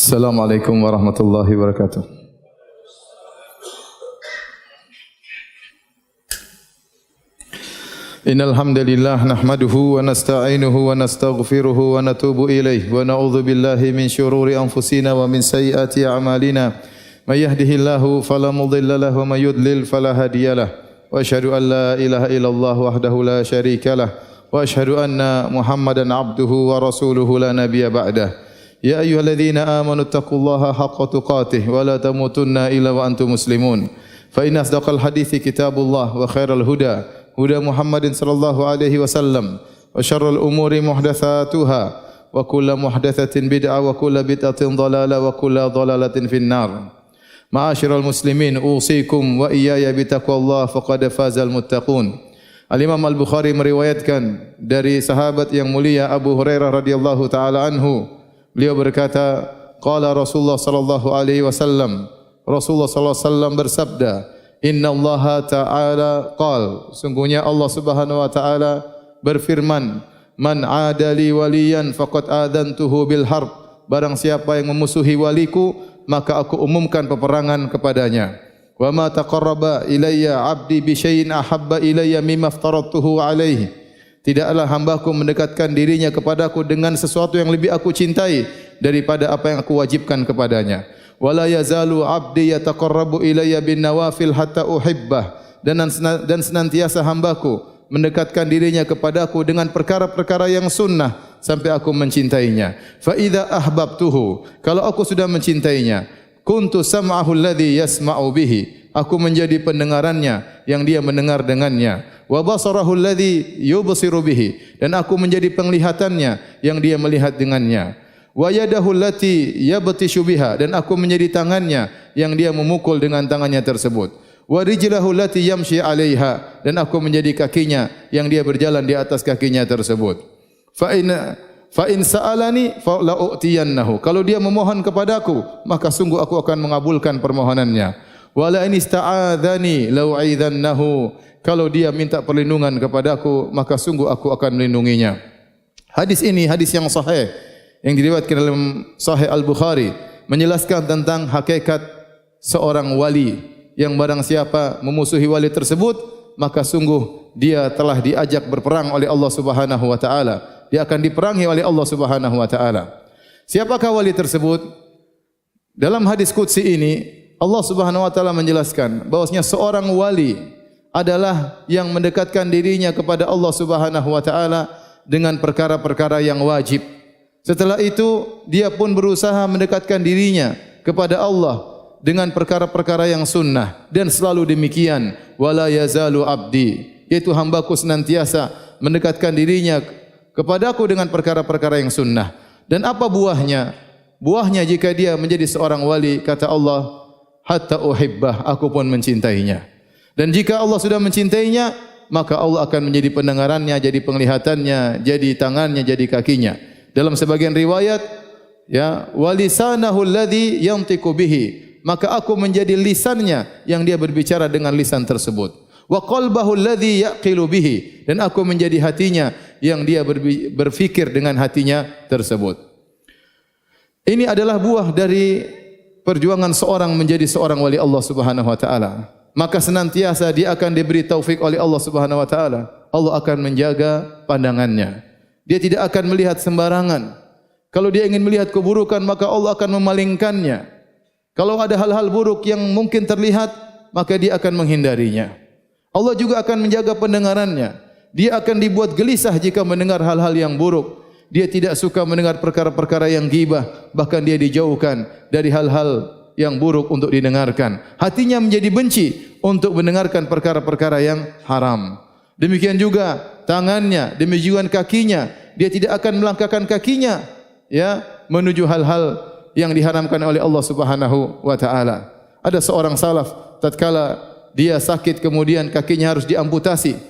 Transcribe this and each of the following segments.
Assalamualaikum warahmatullahi wabarakatuh. Innal hamdalillah nahmaduhu wa nasta'inuhu wa nastaghfiruhu wa natubu ilayhi wa na'udzu billahi min shururi anfusina wa min sayyiati a'malina. May yahdihillahu fala mudilla lahu wa may yudlil fala hadiyalah. Wa asyhadu an la ilaha illallah wahdahu la syarikalah wa asyhadu anna Muhammadan abduhu wa rasuluhu la nabiyya ba'dah. Ya ayyuhalladzina amanu taqullaha haqqa tuqatih wa la tamutunna illa wa antum muslimun. Fa inna asdaqal hadithi kitabullah wa khairal huda huda Muhammadin sallallahu alaihi wasallam wa syarrul umuri muhdatsatuha wa kullu muhdatsatin bid'ah wa kullu bid'atin dhalalah wa kullu dhalalatin finnar. Ma'asyiral muslimin, usikum wa iyaya bitaqwallah faqad fazal muttaqun. Al-Imam Al-Bukhari meriwayatkan dari sahabat yang mulia Abu Hurairah radhiyallahu taala anhu. Beliau berkata, qala Rasulullah sallallahu alaihi wasallam, Rasulullah sallallahu alaihi wasallam bersabda, innallaha ta'ala qala, sungguhnya Allah Subhanahu wa taala berfirman, man adali waliyan faqad adantuhu bil harb, barang siapa yang memusuhi waliku maka aku umumkan peperangan kepadanya. Wa ma taqarraba ilayya 'abdi bi syai'in ahabba ilayya mimma aftaradtuhu alaihi, tidaklah hambaku mendekatkan dirinya kepadaku dengan sesuatu yang lebih aku cintai daripada apa yang aku wajibkan kepadanya. Wala yazalu 'abdi yataqarrabu ilayya bin nawafil hatta uhibbah, dan senantiasa hambaku mendekatkan dirinya kepadaku dengan perkara-perkara yang sunnah sampai aku mencintainya. Fa idza ahbabtuhu, kalau aku sudah mencintainya, kuntu sam'ahu alladhi yasma'u bihi, aku menjadi pendengarannya yang dia mendengar dengannya. Wa basarahu alladhi yubsiru bihi, dan aku menjadi penglihatannya yang dia melihat dengannya. Wa yadahu allati yabtishu biha, dan aku menjadi tangannya yang dia memukul dengan tangannya tersebut. Wa rijlahu allati yamshi 'alaiha, dan aku menjadi kakinya yang dia berjalan di atas kakinya tersebut. Fa in sa'alani fa la u'tiyannahu, kalau dia memohon kepadaku maka sungguh aku akan mengabulkan permohonannya. Wa la in ista'adzani la u'idhannahu, kalau dia minta perlindungan kepadaku maka sungguh aku akan melindunginya. Hadis ini hadis yang sahih yang diriwayatkan dalam Sahih Al-Bukhari, menjelaskan tentang hakikat seorang wali, yang barang siapa memusuhi wali tersebut maka sungguh dia telah diajak berperang oleh Allah Subhanahu wa taala. Dia akan diperangi oleh Allah Subhanahu wa taala. Siapakah wali tersebut? Dalam hadis qudsi ini Allah Subhanahu wa taala menjelaskan bahwasanya seorang wali adalah yang mendekatkan dirinya kepada Allah Subhanahu wa taala dengan perkara-perkara yang wajib. Setelah itu dia pun berusaha mendekatkan dirinya kepada Allah dengan perkara-perkara yang sunnah, dan selalu demikian, wala yazalu abdi, yaitu hambaku senantiasa mendekatkan dirinya kepadaku dengan perkara-perkara yang sunnah. Dan apa buahnya? Buahnya jika dia menjadi seorang wali, kata Allah, hatta uhibbah, aku pun mencintainya. Dan jika Allah sudah mencintainya, maka Allah akan menjadi pendengarannya, jadi penglihatannya, jadi tangannya, jadi kakinya. Dalam sebagian riwayat, ya, walisanahu alladhi yantiqu bihi, maka aku menjadi lisannya yang dia berbicara dengan lisan tersebut. Wa qalbahu alladhi yaqilu bihi, dan aku menjadi hatinya yang dia berfikir dengan hatinya tersebut. Ini adalah buah dari perjuangan seorang menjadi seorang wali Allah Subhanahu wa taala. Maka senantiasa dia akan diberi taufik oleh Allah Subhanahu wa taala. Allah akan menjaga pandangannya. Dia tidak akan melihat sembarangan. Kalau dia ingin melihat keburukan, maka Allah akan memalingkannya. Kalau ada hal-hal buruk yang mungkin terlihat, maka dia akan menghindarinya. Allah juga akan menjaga pendengarannya. Dia akan dibuat gelisah jika mendengar hal-hal yang buruk. Dia tidak suka mendengar perkara-perkara yang ghibah, bahkan dia dijauhkan dari hal-hal yang buruk untuk didengarkan. Hatinya menjadi benci untuk mendengarkan perkara-perkara yang haram. Demikian juga tangannya, demikian kakinya, dia tidak akan melangkahkan kakinya, ya, menuju hal-hal yang diharamkan oleh Allah Subhanahu wa taala. Ada seorang salaf, tatkala dia sakit kemudian kakinya harus diamputasi.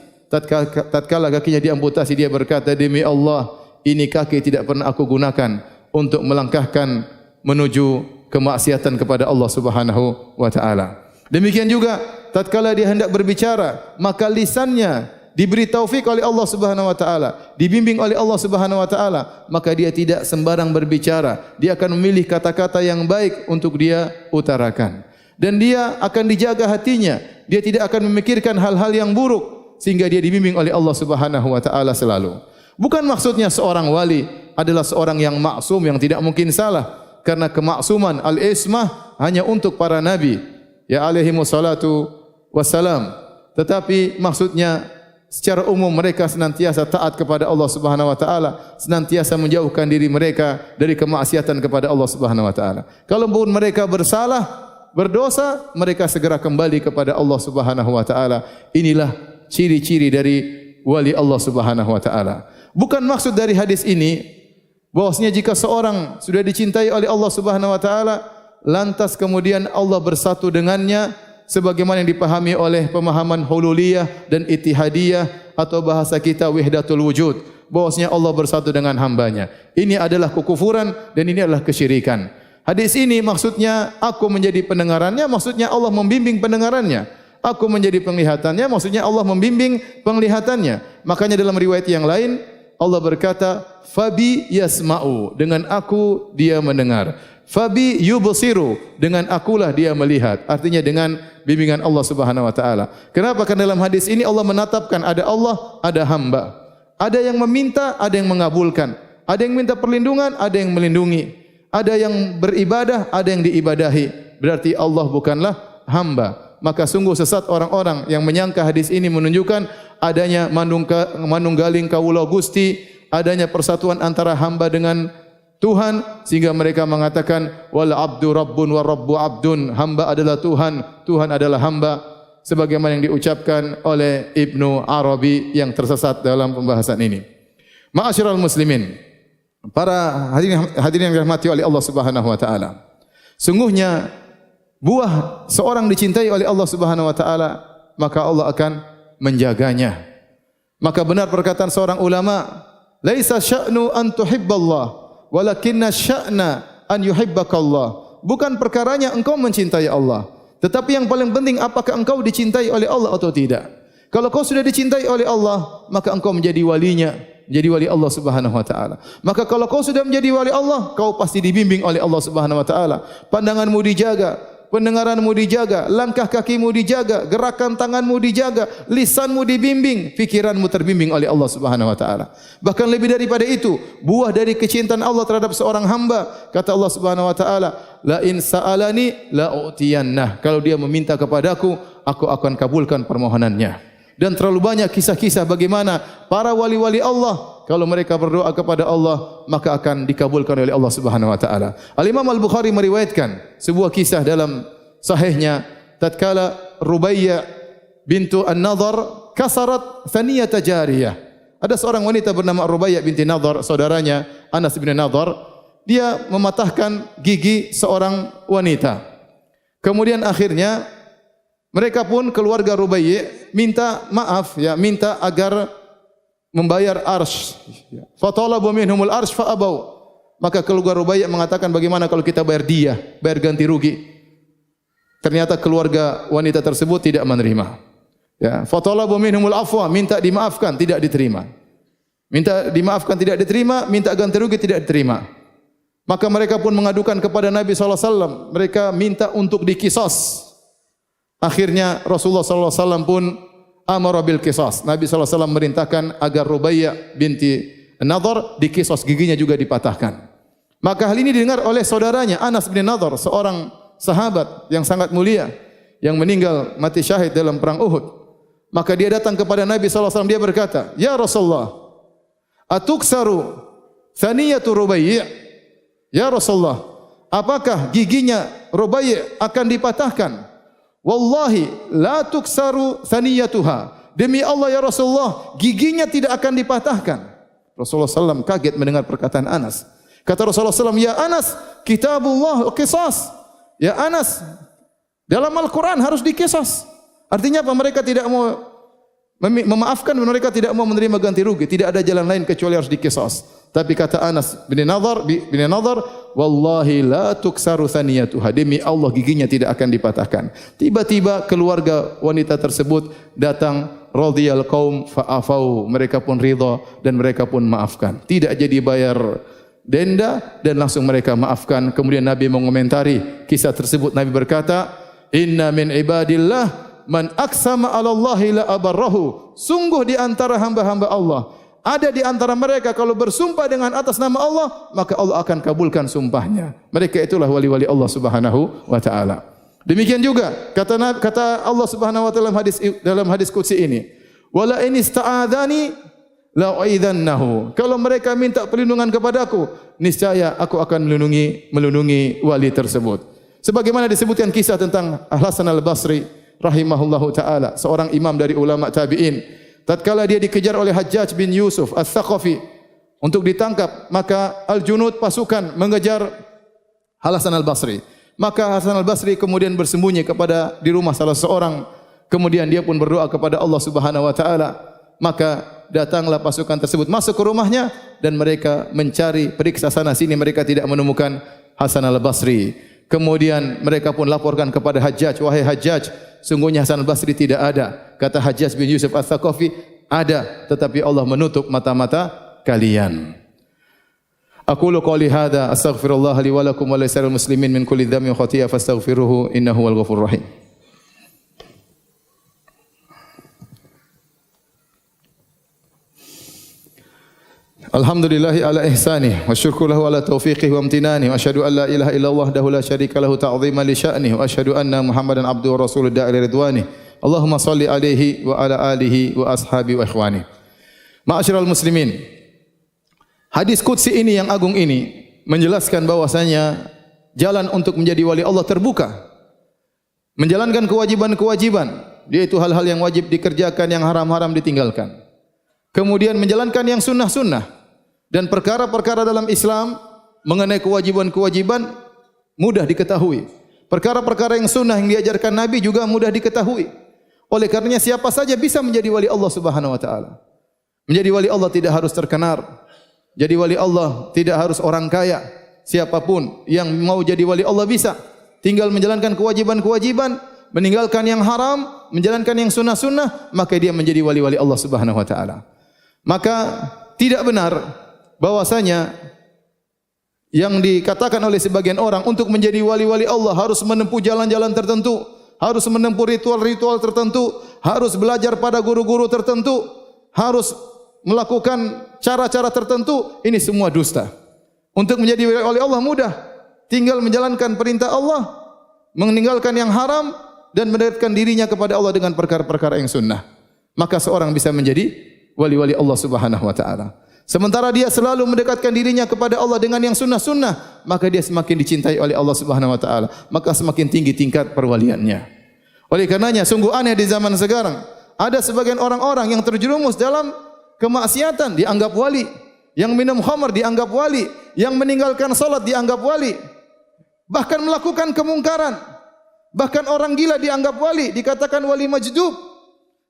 Tatkala kakinya diamputasi, dia berkata, demi Allah, ini kaki tidak pernah aku gunakan untuk melangkahkan menuju kemaksiatan kepada Allah Subhanahu wa taala. Demikian juga tatkala dia hendak berbicara, maka lisannya diberi taufik oleh Allah Subhanahu wa taala, dibimbing oleh Allah Subhanahu wa taala, maka dia tidak sembarang berbicara. Dia akan memilih kata-kata yang baik untuk dia utarakan. Dan dia akan dijaga hatinya. Dia tidak akan memikirkan hal-hal yang buruk sehingga dia dibimbing oleh Allah Subhanahu wa taala selalu. Bukan maksudnya seorang wali adalah seorang yang maksum yang tidak mungkin salah, karena kemaksuman al-ismah hanya untuk para nabi ya alaihi wassalatu wassalam. Tetapi maksudnya secara umum mereka senantiasa taat kepada Allah Subhanahu wa taala, senantiasa menjauhkan diri mereka dari kemaksiatan kepada Allah Subhanahu wa taala. Kalaupun mereka bersalah, berdosa, mereka segera kembali kepada Allah Subhanahu wa taala. Inilah ciri-ciri dari wali Allah Subhanahu wa taala. Bukan maksud dari hadis ini bahwasanya jika seorang sudah dicintai oleh Allah Subhanahu wa taala, lantas kemudian Allah bersatu dengannya sebagaimana yang dipahami oleh pemahaman hululiyah dan ittihadiyah atau bahasa kita wahdatul wujud, bahwasanya Allah bersatu dengan hambanya. Ini adalah kekufuran dan ini adalah kesyirikan. Hadis ini maksudnya aku menjadi pendengarannya, maksudnya Allah membimbing pendengarannya. Aku menjadi penglihatannya, maksudnya Allah membimbing penglihatannya. Makanya dalam riwayat yang lain Allah berkata, "Fabi yasma'u," dengan aku dia mendengar. "Fabi yubsiru," dengan akulah dia melihat. Artinya dengan bimbingan Allah Subhanahu wa taala. Kenapa? Karena dalam hadis ini Allah menetapkan ada Allah, ada hamba. Ada yang meminta, ada yang mengabulkan. Ada yang minta perlindungan, ada yang melindungi. Ada yang beribadah, ada yang diibadahi. Berarti Allah bukanlah hamba. Maka sungguh sesat orang-orang yang menyangka hadis ini menunjukkan adanya manunggaling kawula Gusti, adanya persatuan antara hamba dengan Tuhan, sehingga mereka mengatakan wal abdu rabbun wa rabbu abdun, hamba adalah Tuhan, Tuhan adalah hamba, sebagaimana yang diucapkan oleh Ibnu Arabi yang tersesat dalam pembahasan ini. Ma'asyiral muslimin, para hadirin yang dirahmati oleh Allah Subhanahu wa taala. Sungguhnya buah seorang dicintai oleh Allah Subhanahu wa taala, maka Allah akan menjaganya. Maka benar perkataan seorang ulama, laisa sya'nu an tuhibballah, walakinna sya'na an yuhibbakallah. Bukan perkaranya engkau mencintai Allah, tetapi yang paling penting apakah engkau dicintai oleh Allah atau tidak. Kalau kau sudah dicintai oleh Allah, maka engkau menjadi walinya, menjadi wali Allah Subhanahu wa taala. Maka kalau kau sudah menjadi wali Allah, kau pasti dibimbing oleh Allah Subhanahu wa taala. Pandanganmu dijaga, pendengaranmu dijaga, langkah kakimu dijaga, gerakan tanganmu dijaga, lisanmu dibimbing, pikiranmu terbimbing oleh Allah Subhanahu wa taala. Bahkan lebih daripada itu, buah dari kecintaan Allah terhadap seorang hamba, kata Allah Subhanahu wa taala, la in sa'alani la u'tiyannah. Kalau dia meminta kepadaku, aku akan kabulkan permohonannya. Dan terlalu banyak kisah-kisah bagaimana para wali-wali Allah kalau mereka berdoa kepada Allah maka akan dikabulkan oleh Allah Subhanahu wa taala. Al-Imam Al-Bukhari meriwayatkan sebuah kisah dalam sahihnya tatkala Rubayya bintu An-Nadhr kasarat thaniyata jariyah. Ada seorang wanita bernama Rubayya binti Nadhr, saudaranya Anas bin Nadhr, dia mematahkan gigi seorang wanita. Kemudian akhirnya mereka pun keluarga Rubayyi minta maaf, ya, minta agar membayar arsy. Fatalabu minhumul arsy fa abau. Maka keluarga Rubayyi mengatakan bagaimana kalau kita bayar dia, bayar ganti rugi. Ternyata keluarga wanita tersebut tidak menerima. Ya, fatalabu minhumul afwa, minta dimaafkan, tidak diterima. Minta dimaafkan tidak diterima, minta ganti rugi tidak diterima. Maka mereka pun mengadukan kepada Nabi sallallahu alaihi wasallam. Mereka minta untuk dikisos. Akhirnya Rasulullah sallallahu alaihi wasallam pun amara bil qisas. Nabi sallallahu alaihi wasallam merintahkan agar Rubayya binti Nadhr dikisos, giginya juga dipatahkan. Maka hal ini didengar oleh saudaranya Anas bin Nadhr, seorang sahabat yang sangat mulia yang meninggal mati syahid dalam perang Uhud. Maka dia datang kepada Nabi sallallahu alaihi wasallam, dia berkata, "Ya Rasulullah, atuksaru thaniyatu Rubayyi?" Ya Rasulullah, apakah giginya Rubayyi akan dipatahkan? Wallahi la tuksaru thaniyatuha. Demi Allah ya Rasulullah, giginya tidak akan dipatahkan. Rasulullah SAW kaget mendengar perkataan Anas. Kata Rasulullah SAW, ya Anas, kitabullah qisas. Ya Anas, dalam Al-Quran harus dikisas. Artinya apa? Mereka tidak mau memaafkan, mereka tidak mau menerima ganti rugi. Tidak ada jalan lain kecuali harus dikisas. Tapi kata Anas bin Nadhr, wallahi la tuksaru thaniyatuha. Demi Allah giginya tidak akan dipatahkan. Tiba-tiba keluarga wanita tersebut datang, radiyal qaum fa'afau, mereka pun ridha dan mereka pun maafkan. Tidak jadi bayar denda dan langsung mereka maafkan. Kemudian Nabi mengomentari kisah tersebut. Nabi berkata, inna min ibadillah man aksama 'ala Allahi la abarrahu. Sungguh di antara hamba-hamba Allah ada di antara mereka kalau bersumpah dengan atas nama Allah, maka Allah akan kabulkan sumpahnya. Mereka itulah wali-wali Allah Subhanahu wa taala. Demikian juga kata Allah Subhanahu wa taala dalam hadis qudsi ini, wala in ista'adzani la uidzannahu. Kalau mereka minta perlindungan kepadaku, niscaya aku akan melindungi wali tersebut. Sebagaimana disebutkan kisah tentang Hasan al-Basri rahimahullahu taala, seorang imam dari ulama tabi'in. Tatkala dia dikejar oleh Hajjaj bin Yusuf Ats-Tsaqafi untuk ditangkap, maka al-junud pasukan mengejar Hasan al-Basri. Maka Hasan al-Basri kemudian bersembunyi di rumah salah seorang. Kemudian dia pun berdoa kepada Allah Subhanahu wa taala. Maka datanglah pasukan tersebut masuk ke rumahnya dan mereka mencari, periksa sana sini, mereka tidak menemukan Hasan al-Basri. Kemudian mereka pun laporkan kepada Hajjaj, wahai Hajjaj, sungguhnya Hasan al-Basri tidak ada. Kata Hajjaj bin Yusuf Ats-Tsaqafi, ada, tetapi Allah menutup mata-mata kalian. Aqulu qouli hadza astaghfirullah li wa lakum wa lisa'iril muslimin min kulli dhanbin wa khati'ah fastaghfiruhu innahu huwal ghafurur rahim. Alhamdulillahi ala ihsanih wa syukru lahu ala taufiqihi wa amtinani wa asyhadu an la ilaha illallah wahdahu la syarika lahu ta'dhiman li sya'nihi wa asyhadu anna Muhammadan abduhu wa rasuluhu da'i ila ridwanihi. Allahumma shalli alaihi wa ala alihi wa ashabihi wa ikhwani. Ma'asyiral muslimin, hadis qudsi ini yang agung ini menjelaskan bahwasanya jalan untuk menjadi wali Allah terbuka. Menjalankan kewajiban-kewajiban, yaitu hal-hal yang wajib dikerjakan, yang haram-haram ditinggalkan. Kemudian menjalankan yang sunnah-sunnah dan perkara-perkara dalam Islam mengenai kewajiban-kewajiban mudah diketahui. Perkara-perkara yang sunnah yang diajarkan Nabi juga mudah diketahui. Oleh karenanya siapa saja bisa menjadi wali Allah Subhanahu wa taala. Menjadi wali Allah tidak harus terkenal. Jadi wali Allah tidak harus orang kaya. Siapapun yang mau jadi wali Allah bisa. Tinggal menjalankan kewajiban-kewajiban, meninggalkan yang haram, menjalankan yang sunnah-sunnah, maka dia menjadi wali-wali Allah Subhanahu wa taala. Maka tidak benar bahwasanya yang dikatakan oleh sebagian orang untuk menjadi wali-wali Allah harus menempuh jalan-jalan tertentu, harus menempuh ritual-ritual tertentu, harus belajar pada guru-guru tertentu, harus melakukan cara-cara tertentu. Ini semua dusta. Untuk menjadi wali Allah mudah, tinggal menjalankan perintah Allah, meninggalkan yang haram dan mendekatkan dirinya kepada Allah dengan perkara-perkara yang sunnah. Maka seorang bisa menjadi wali-wali Allah Subhanahu wa taala. Sementara dia selalu mendekatkan dirinya kepada Allah dengan yang sunnah-sunnah, maka dia semakin dicintai oleh Allah Subhanahu wa taala, maka semakin tinggi tingkat perwaliannya. Oleh karenanya sungguh aneh di zaman sekarang, ada sebagian orang-orang yang terjerumus dalam kemaksiatan dianggap wali, yang minum khamar dianggap wali, yang meninggalkan salat dianggap wali, bahkan melakukan kemungkaran, bahkan orang gila dianggap wali, dikatakan wali majdub.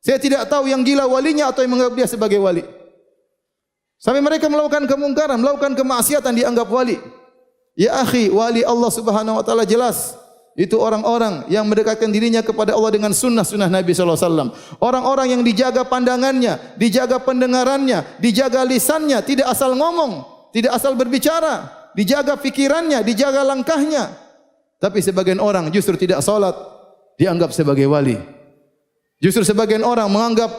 Saya tidak tahu yang gila walinya atau yang menganggap dia sebagai wali. Sampai mereka melakukan kemungkaran, melakukan kemaksiatan dianggap wali. Ya akhi, wali Allah Subhanahu wa taala jelas itu orang-orang yang mendekatkan dirinya kepada Allah dengan sunnah-sunnah Nabi sallallahu alaihi wasallam. Orang-orang yang dijaga pandangannya, dijaga pendengarannya, dijaga lisannya, tidak asal ngomong, tidak asal berbicara, dijaga fikirannya, dijaga langkahnya. Tapi sebagian orang justru tidak salat, dianggap sebagai wali. Justru sebagian orang menganggap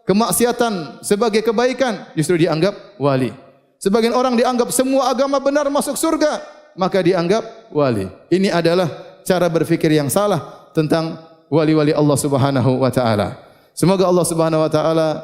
kemaksiatan sebagai kebaikan, justru dianggap wali. Sebagian orang dianggap semua agama benar masuk surga, maka dianggap wali. Ini adalah cara berfikir yang salah tentang wali-wali Allah Subhanahu wa taala. Semoga Allah Subhanahu wa taala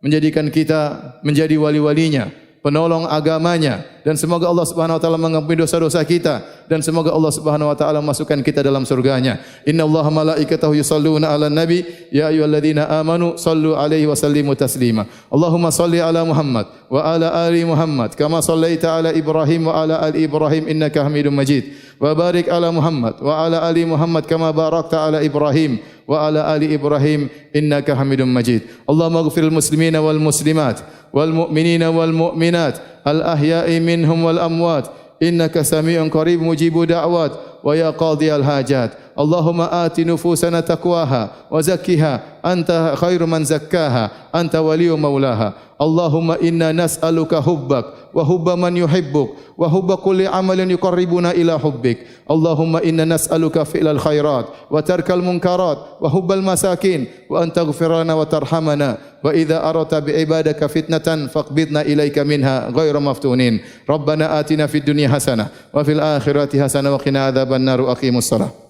menjadikan kita menjadi wali-walinya, penolong agamanya, dan semoga Allah Subhanahu wa taala mengampuni dosa-dosa kita, dan semoga Allah Subhanahu wa taala masukkan kita dalam surganya. Innallaha malaikatahu yusholluna 'alan nabi ya ayyuhalladzina amanu shallu 'alaihi wa sallimu taslima. Allahumma shalli 'ala Muhammad wa 'ala ali Muhammad kama shallaita 'ala Ibrahim wa 'ala ali Ibrahim innaka Hamidum Majid. Wa barik 'ala Muhammad wa 'ala ali Muhammad kama barakta 'ala Ibrahim wa 'ala ali Ibrahim innaka Hamidum Majid. Allahumma ighfiril muslimina wal muslimat wal mu'minina wal mu'minat al ahya'i minhum wal amwat innaka sami'un qarib mujibu da'wat wa ya qadhiyal hajat Allahumma ati nufusana taqwaha wa zakkiha anta khairu man zakkaha anta waliyyu maulaha. Allahumma inna nas'aluka hubbak wa hubba man yuhibbuk wa hubba kulli amalin yuqarribuna ila hubbik. Allahumma inna nas'aluka fi'lal khairat wa tarkal munkarat wa hubbal masakin wa an taghfir lana wa tarhamana wa idza arata bi ibadaka fitnatan faqbidna ilaika minha ghairu maftunin. Rabbana atina fid dunya hasanah wa fil akhirati hasanah wa qina adzabannar. Aqimus shalah.